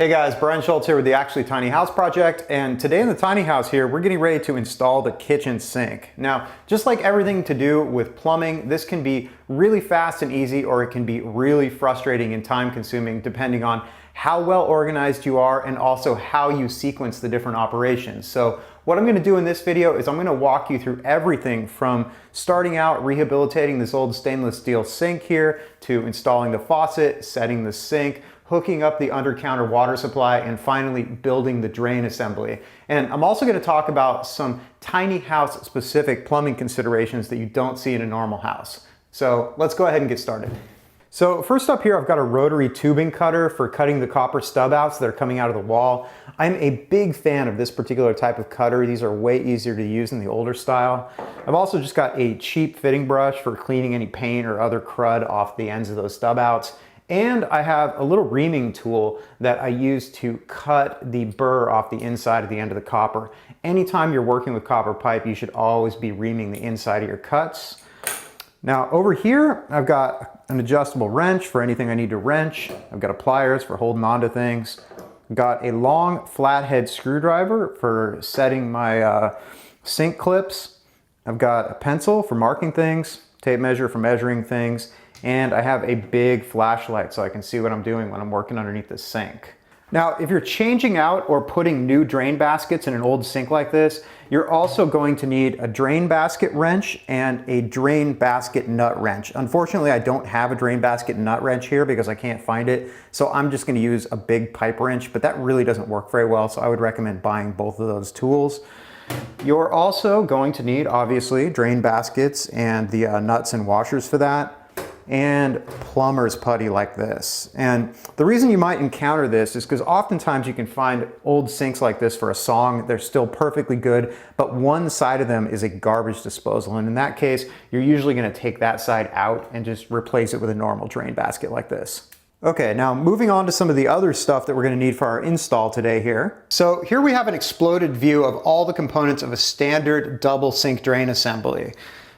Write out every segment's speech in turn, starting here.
Hey guys, Brian Schultz here with the Actually Tiny House Project, and today in the tiny house here, we're getting ready to install the kitchen sink. Now, just like everything to do with plumbing, this can be really fast and easy, or it can be really frustrating and time consuming depending on how well organized you are and also how you sequence the different operations. So what I'm going to do in this video is I'm going to walk you through everything from starting out rehabilitating this old stainless steel sink here to installing the faucet, setting the sink, hooking up the under-counter water supply, and finally building the drain assembly. And I'm also going to talk about some tiny house specific plumbing considerations that you don't see in a normal house. So let's go ahead and get started. So first up here, I've got a rotary tubing cutter for cutting the copper stub outs that are coming out of the wall. I'm a big fan of this particular type of cutter. These are way easier to use than the older style. I've also just got a cheap fitting brush for cleaning any paint or other crud off the ends of those stub outs. And I have a little reaming tool that I use to cut the burr off the inside of the end of the copper. Anytime you're working with copper pipe, you should always be reaming the inside of your cuts. Now over here, I've got an adjustable wrench for anything I need to wrench. I've got a pliers for holding onto things. I've got a long flathead screwdriver for setting my sink clips. I've got a pencil for marking things, tape measure for measuring things, and I have a big flashlight so I can see what I'm doing when I'm working underneath the sink. Now, if you're changing out or putting new drain baskets in an old sink like this, you're also going to need a drain basket wrench and a drain basket nut wrench. Unfortunately, I don't have a drain basket nut wrench here because I can't find it, so I'm just going to use a big pipe wrench, but that really doesn't work very well, so I would recommend buying both of those tools. You're also going to need, obviously, drain baskets and the nuts and washers for that, and plumber's putty like this. And the reason you might encounter this is because oftentimes you can find old sinks like this for a song. They're still perfectly good, but one side of them is a garbage disposal. And in that case, you're usually going to take that side out and just replace it with a normal drain basket like this. Okay, now moving on to some of the other stuff that we're going to need for our install today here. So here we have an exploded view of all the components of a standard double sink drain assembly.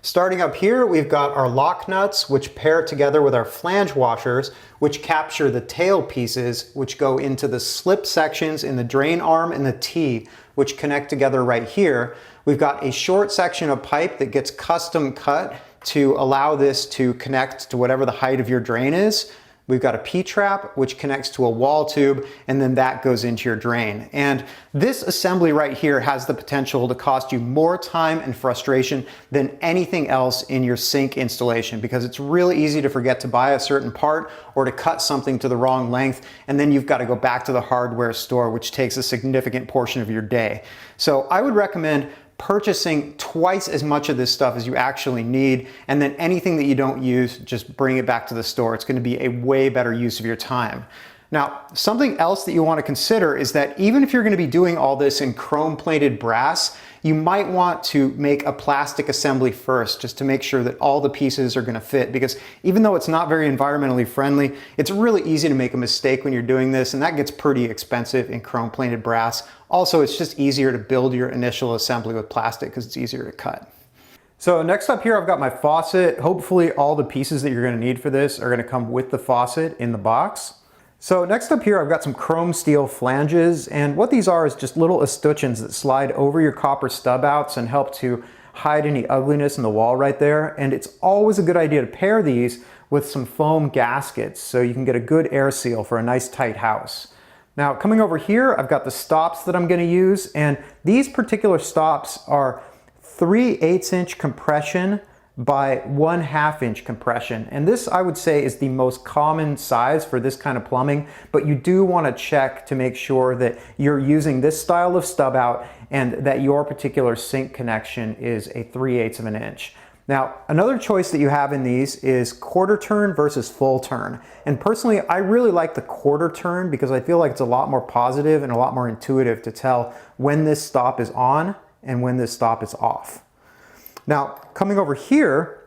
Starting up here, we've got our lock nuts, which pair together with our flange washers, which capture the tail pieces, which go into the slip sections in the drain arm and the T, which connect together right here. We've got a short section of pipe that gets custom cut to allow this to connect to whatever the height of your drain is. We've got a P-trap, which connects to a wall tube, and then that goes into your drain. And this assembly right here has the potential to cost you more time and frustration than anything else in your sink installation, because it's really easy to forget to buy a certain part or to cut something to the wrong length, and then you've got to go back to the hardware store, which takes a significant portion of your day. So I would recommend purchasing twice as much of this stuff as you actually need, and then anything that you don't use, just bring it back to the store. It's going to be a way better use of your time. Now, something else that you want to consider is that even if you're going to be doing all this in chrome plated brass, you might want to make a plastic assembly first, just to make sure that all the pieces are going to fit, because even though it's not very environmentally friendly, it's really easy to make a mistake when you're doing this, and that gets pretty expensive in chrome plated brass. Also, it's just easier to build your initial assembly with plastic because it's easier to cut. So next up here, I've got my faucet. Hopefully all the pieces that you're going to need for this are going to come with the faucet in the box. So next up here, I've got some chrome steel flanges, and what these are is just little escutcheons that slide over your copper stub outs and help to hide any ugliness in the wall right there. And it's always a good idea to pair these with some foam gaskets so you can get a good air seal for a nice tight house. Now coming over here, I've got the stops that I'm going to use, and these particular stops are 3/8 inch compression by 1/2 inch compression. And this, I would say, is the most common size for this kind of plumbing, but you do want to check to make sure that you're using this style of stub out and that your particular sink connection is a 3/8 of an inch. Now, another choice that you have in these is quarter turn versus full turn. And personally, I really like the quarter turn because I feel like it's a lot more positive and a lot more intuitive to tell when this stop is on and when this stop is off. Now, coming over here,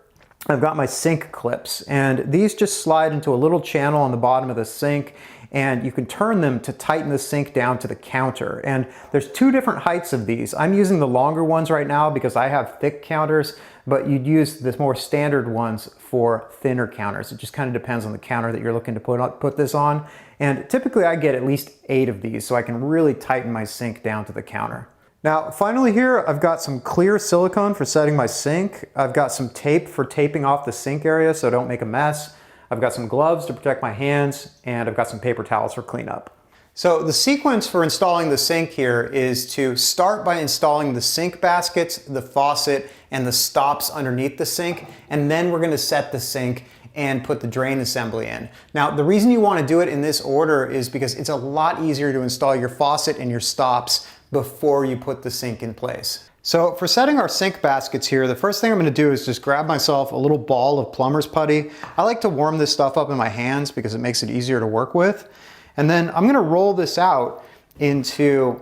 I've got my sink clips, and these just slide into a little channel on the bottom of the sink, and you can turn them to tighten the sink down to the counter. And there's two different heights of these. I'm using the longer ones right now because I have thick counters, but you'd use the more standard ones for thinner counters. It just kind of depends on the counter that you're looking to put this on. And typically I get at least 8 of these so I can really tighten my sink down to the counter. Now, finally here, I've got some clear silicone for setting my sink. I've got some tape for taping off the sink area so I don't make a mess. I've got some gloves to protect my hands, and I've got some paper towels for cleanup. So the sequence for installing the sink here is to start by installing the sink baskets, the faucet, and the stops underneath the sink, and then we're gonna set the sink and put the drain assembly in. Now, the reason you wanna do it in this order is because it's a lot easier to install your faucet and your stops before you put the sink in place. So for setting our sink baskets here, the first thing I'm gonna do is just grab myself a little ball of plumber's putty. I like to warm this stuff up in my hands because it makes it easier to work with. And then I'm gonna roll this out into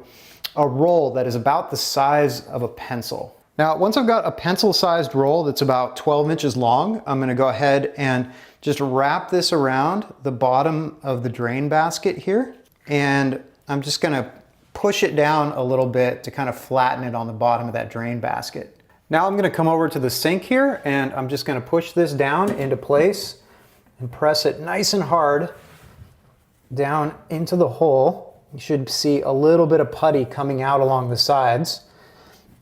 a roll that is about the size of a pencil. Now, once I've got a pencil-sized roll that's about 12 inches long, I'm gonna go ahead and just wrap this around the bottom of the drain basket here. And I'm just gonna push it down a little bit to kind of flatten it on the bottom of that drain basket. Now I'm gonna come over to the sink here and I'm just gonna push this down into place and press it nice and hard down into the hole. You should see a little bit of putty coming out along the sides.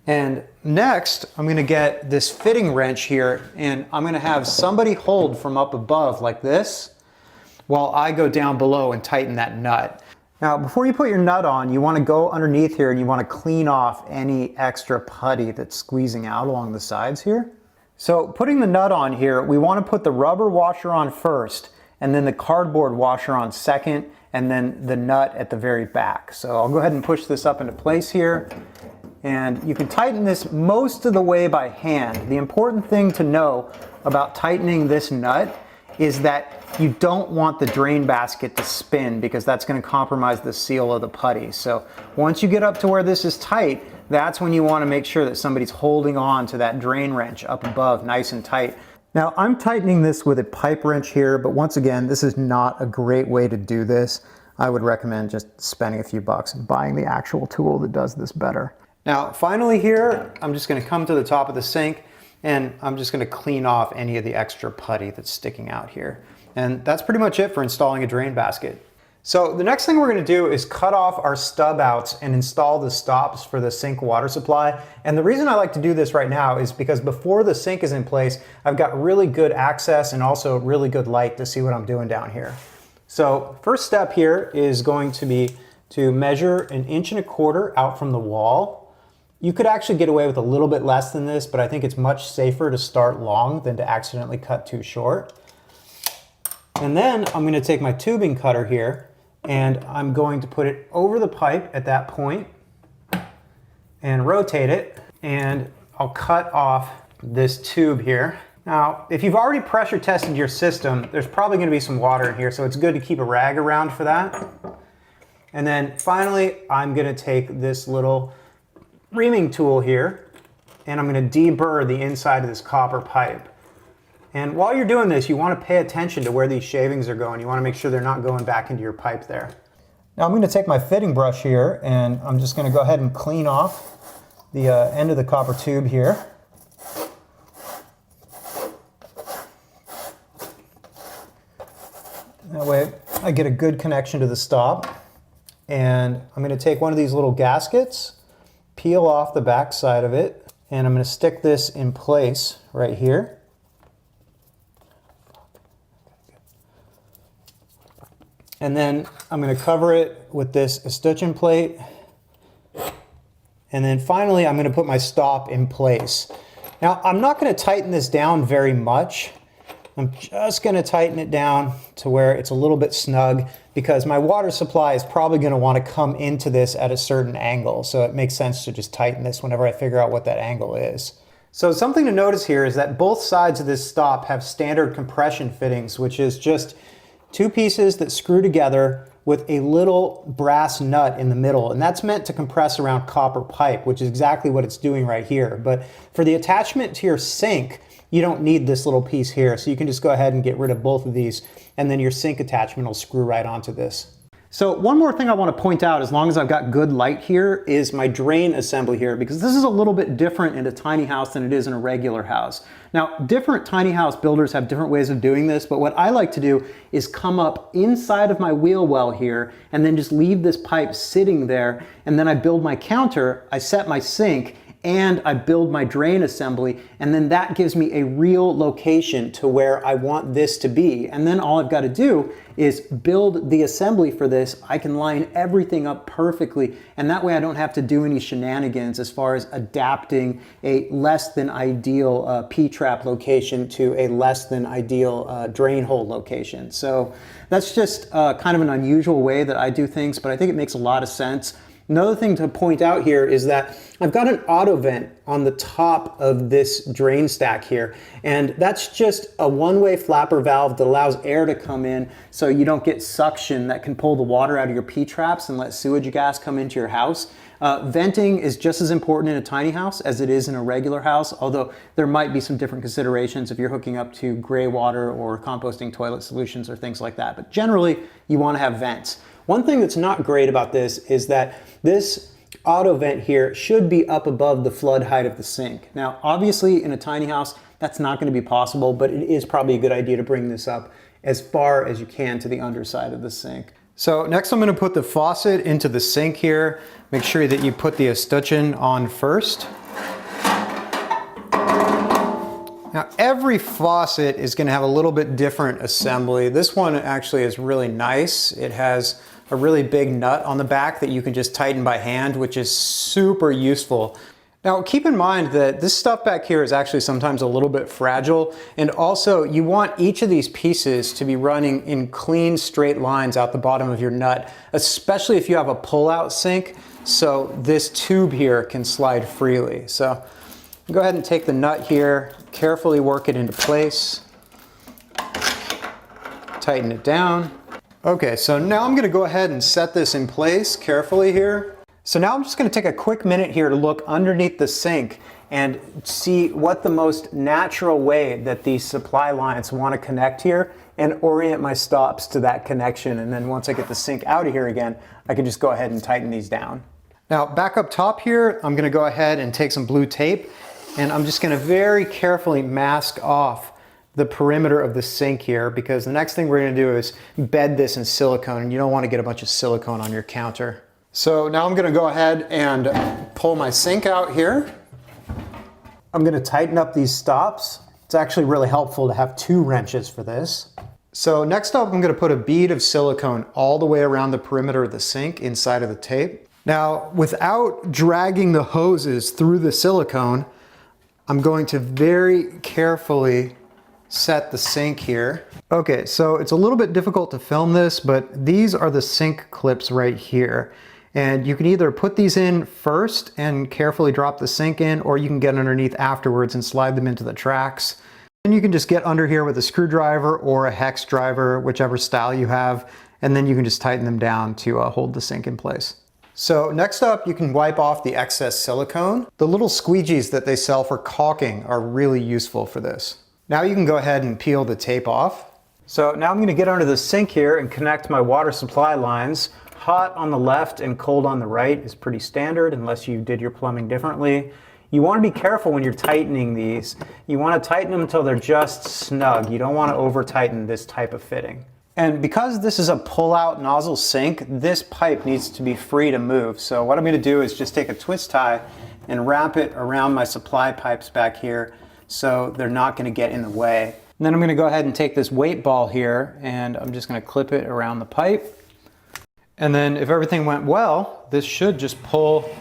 And next, I'm gonna get this fitting wrench here and I'm gonna have somebody hold from up above like this while I go down below and tighten that nut. Now, before you put your nut on, you want to go underneath here and you want to clean off any extra putty that's squeezing out along the sides here. So putting the nut on here, we want to put the rubber washer on first, and then the cardboard washer on second, and then the nut at the very back. So I'll go ahead and push this up into place here. And you can tighten this most of the way by hand. The important thing to know about tightening this nut is that you don't want the drain basket to spin because that's going to compromise the seal of the putty. So once you get up to where this is tight, that's when you want to make sure that somebody's holding on to that drain wrench up above nice and tight. Now I'm tightening this with a pipe wrench here, but once again, this is not a great way to do this. I would recommend just spending a few bucks and buying the actual tool that does this better. Now finally here, I'm just going to come to the top of the sink and I'm just going to clean off any of the extra putty that's sticking out here. And that's pretty much it for installing a drain basket. So the next thing we're going to do is cut off our stub outs and install the stops for the sink water supply. And the reason I like to do this right now is because before the sink is in place, I've got really good access and also really good light to see what I'm doing down here. So first step here is going to be to measure 1.25 inches out from the wall. You could actually get away with a little bit less than this, but I think it's much safer to start long than to accidentally cut too short. And then I'm going to take my tubing cutter here and I'm going to put it over the pipe at that point and rotate it, and I'll cut off this tube here. Now, if you've already pressure tested your system, there's probably going to be some water in here, so it's good to keep a rag around for that. And then finally, I'm going to take this little reaming tool here and I'm going to deburr the inside of this copper pipe. And while you're doing this, you want to pay attention to where these shavings are going. You want to make sure they're not going back into your pipe there. Now I'm going to take my fitting brush here and I'm just going to go ahead and clean off the end of the copper tube here. That way I get a good connection to the stop. And I'm going to take one of these little gaskets, peel off the back side of it, and I'm going to stick this in place right here. And then I'm going to cover it with this escutcheon plate. And then finally, I'm going to put my stop in place. Now, I'm not going to tighten this down very much. I'm just going to tighten it down to where it's a little bit snug because my water supply is probably going to want to come into this at a certain angle. So it makes sense to just tighten this whenever I figure out what that angle is. So something to notice here is that both sides of this stop have standard compression fittings, which is just two pieces that screw together with a little brass nut in the middle. And that's meant to compress around copper pipe, which is exactly what it's doing right here. But for the attachment to your sink, you don't need this little piece here. So you can just go ahead and get rid of both of these, and then your sink attachment will screw right onto this. So one more thing I want to point out, as long as I've got good light here, is my drain assembly here, because this is a little bit different in a tiny house than it is in a regular house. Now, different tiny house builders have different ways of doing this, but what I like to do is come up inside of my wheel well here and then just leave this pipe sitting there, and then I build my counter, I set my sink, and I build my drain assembly, and then that gives me a real location to where I want this to be. And then all I've got to do is build the assembly for this. I can line everything up perfectly, and that way I don't have to do any shenanigans as far as adapting a less than ideal P-trap location to a less than ideal drain hole location. So that's just kind of an unusual way that I do things, but I think it makes a lot of sense. Another thing to point out here is that I've got an auto vent on the top of this drain stack here, and that's just a one-way flapper valve that allows air to come in so you don't get suction that can pull the water out of your P-traps and let sewage gas come into your house. Venting is just as important in a tiny house as it is in a regular house, although there might be some different considerations if you're hooking up to gray water or composting toilet solutions or things like that. But generally, you want to have vents. One thing that's not great about this is that this auto vent here should be up above the flood height of the sink. Now, obviously in a tiny house, that's not going to be possible, but it is probably a good idea to bring this up as far as you can to the underside of the sink. So next I'm going to put the faucet into the sink here. Make sure that you put the escutcheon on first. Now every faucet is going to have a little bit different assembly. This one actually is really nice. It has a really big nut on the back that you can just tighten by hand, which is super useful. Now keep in mind that this stuff back here is actually sometimes a little bit fragile, and also you want each of these pieces to be running in clean straight lines out the bottom of your nut, especially if you have a pull-out sink, so this tube here can slide freely. So go ahead and take the nut here, carefully work it into place, tighten it down. Okay, so now I'm going to go ahead and set this in place carefully here. So now I'm just going to take a quick minute here to look underneath the sink and see what the most natural way that these supply lines want to connect here, and orient my stops to that connection. And then once I get the sink out of here again, I can just go ahead and tighten these down. Now back up top here, I'm going to go ahead and take some blue tape, and I'm just going to very carefully mask off the perimeter of the sink here, because the next thing we're going to do is bed this in silicone, and you don't want to get a bunch of silicone on your counter. So now I'm going to go ahead and pull my sink out here. I'm going to tighten up these stops. It's actually really helpful to have 2 wrenches for this. So next up, I'm going to put a bead of silicone all the way around the perimeter of the sink inside of the tape. Now, without dragging the hoses through the silicone, I'm going to very carefully set the sink here. Okay, so it's a little bit difficult to film this, but these are the sink clips right here. And you can either put these in first and carefully drop the sink in, or you can get underneath afterwards and slide them into the tracks. And you can just get under here with a screwdriver or a hex driver, whichever style you have, and then you can just tighten them down to hold the sink in place. So next up, you can wipe off the excess silicone. The little squeegees that they sell for caulking are really useful for this. Now you can go ahead and peel the tape off. So now I'm going to get under the sink here and connect my water supply lines. Hot on the left and cold on the right is pretty standard unless you did your plumbing differently. You want to be careful when you're tightening these. You want to tighten them until they're just snug. You don't want to over tighten this type of fitting. And because this is a pull-out nozzle sink, this pipe needs to be free to move. So what I'm going to do is just take a twist tie and wrap it around my supply pipes back here so they're not going to get in the way. And then I'm going to go ahead and take this weight ball here, and I'm just going to clip it around the pipe. And then if everything went well, this should just pull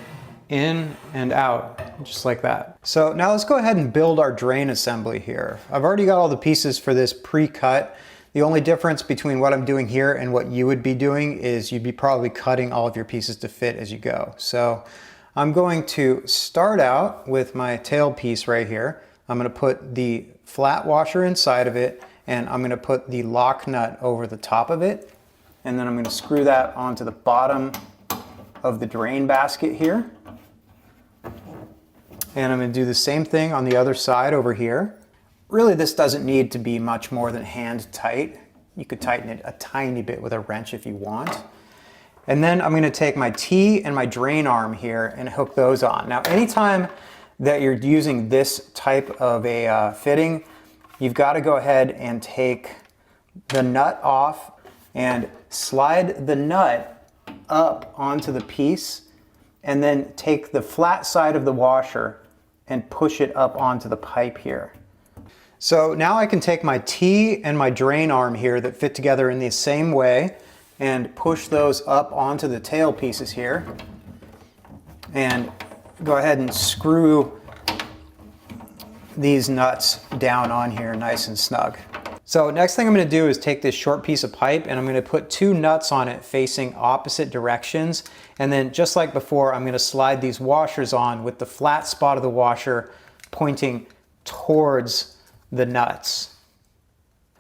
in and out, just like that. So now let's go ahead and build our drain assembly here. I've already got all the pieces for this pre-cut. The only difference between what I'm doing here and what you would be doing is you'd be probably cutting all of your pieces to fit as you go. So I'm going to start out with my tail piece right here. I'm going to put the flat washer inside of it, and I'm going to put the lock nut over the top of it. And then I'm going to screw that onto the bottom of the drain basket here. And I'm going to do the same thing on the other side over here. really this doesn't need to be much more than hand tight. You could tighten it a tiny bit with a wrench if you want. And then I'm going to take my T and my drain arm here and hook those on. Now anytime that you're using this type of a fitting, you've got to go ahead and take the nut off and slide the nut up onto the piece, and then take the flat side of the washer and push it up onto the pipe here. So now I can take my T and my drain arm here that fit together in the same way and push those up onto the tail pieces here and go ahead and screw these nuts down on here nice and snug. So next thing I'm going to do is take this short piece of pipe and I'm going to put 2 nuts on it facing opposite directions, and then just like before I'm going to slide these washers on with the flat spot of the washer pointing towards the nuts.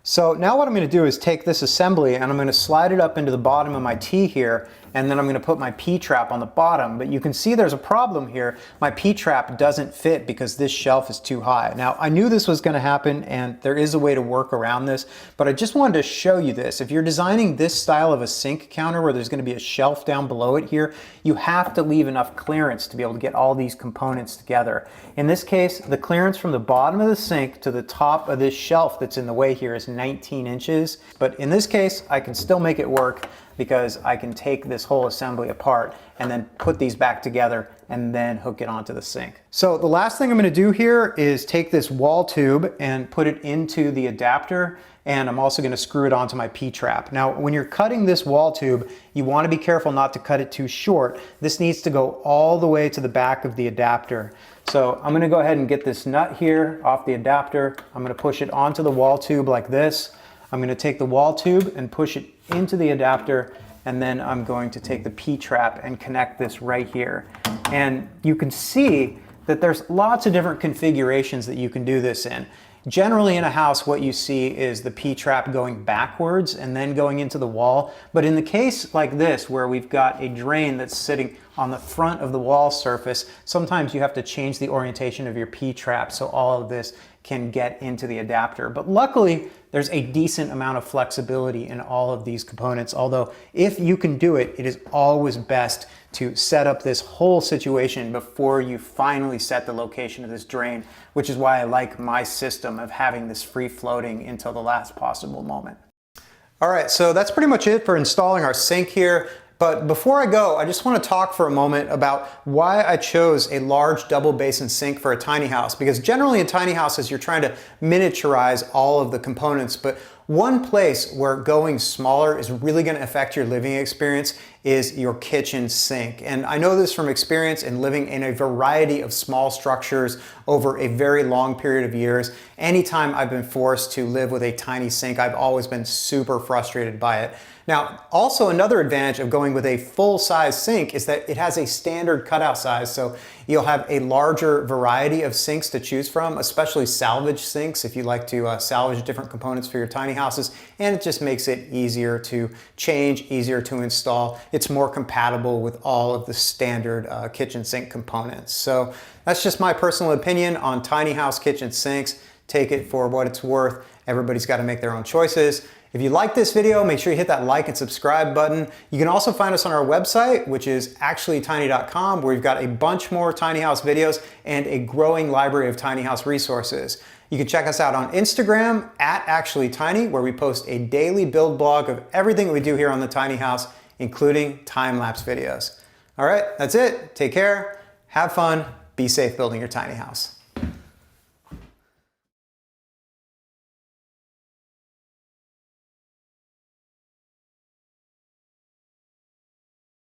So now what I'm going to do is take this assembly and I'm going to slide it up into the bottom of my T here, and then I'm going to put my P-trap on the bottom. But you can see there's a problem here. My P-trap doesn't fit because this shelf is too high. Now I knew this was going to happen and there is a way to work around this, but I just wanted to show you this. If you're designing this style of a sink counter where there's going to be a shelf down below it here, you have to leave enough clearance to be able to get all these components together. In this case, the clearance from the bottom of the sink to the top of this shelf that's in the way here is 19 inches. But in this case, I can still make it work because I can take this whole assembly apart and then put these back together and then hook it onto the sink. So the last thing I'm going to do here is take this wall tube and put it into the adapter, and I'm also going to screw it onto my P-trap. Now when you're cutting this wall tube, you want to be careful not to cut it too short. This needs to go all the way to the back of the adapter. So I'm going to go ahead and get this nut here off the adapter. I'm going to push it onto the wall tube like this. I'm going to take the wall tube and push it into the adapter, and then I'm going to take the P-trap and connect this right here. And you can see that there's lots of different configurations that you can do this in. Generally in a house, what you see is the P-trap going backwards and then going into the wall. But in the case like this, where we've got a drain that's sitting on the front of the wall surface, sometimes you have to change the orientation of your P-trap so all of this can get into the adapter. But luckily, there's a decent amount of flexibility in all of these components. Although if you can do it, it is always best to set up this whole situation before you finally set the location of this drain, which is why I like my system of having this free floating until the last possible moment. All right, so that's pretty much it for installing our sink here. But before I go, I just want to talk for a moment about why I chose a large double basin sink for a tiny house. Because generally in tiny houses, you're trying to miniaturize all of the components, but one place where going smaller is really going to affect your living experience is your kitchen sink. And I know this from experience in living in a variety of small structures over a very long period of years. Anytime I've been forced to live with a tiny sink, I've always been super frustrated by it. Now, also another advantage of going with a full-size sink is that it has a standard cutout size, so you'll have a larger variety of sinks to choose from, especially salvage sinks if you like to salvage different components for your tiny houses, and it just makes it easier to change, easier to install. It's more compatible with all of the standard kitchen sink components. So that's just my personal opinion on tiny house kitchen sinks. Take it for what it's worth. Everybody's got to make their own choices. If you like this video, make sure you hit that like and subscribe button. You can also find us on our website, which is actuallytiny.com, where we've got a bunch more tiny house videos and a growing library of tiny house resources. You can check us out on Instagram @actuallytiny, where we post a daily build blog of everything that we do here on the tiny house, including time-lapse videos. All right, that's it. Take care, have fun, be safe building your tiny house.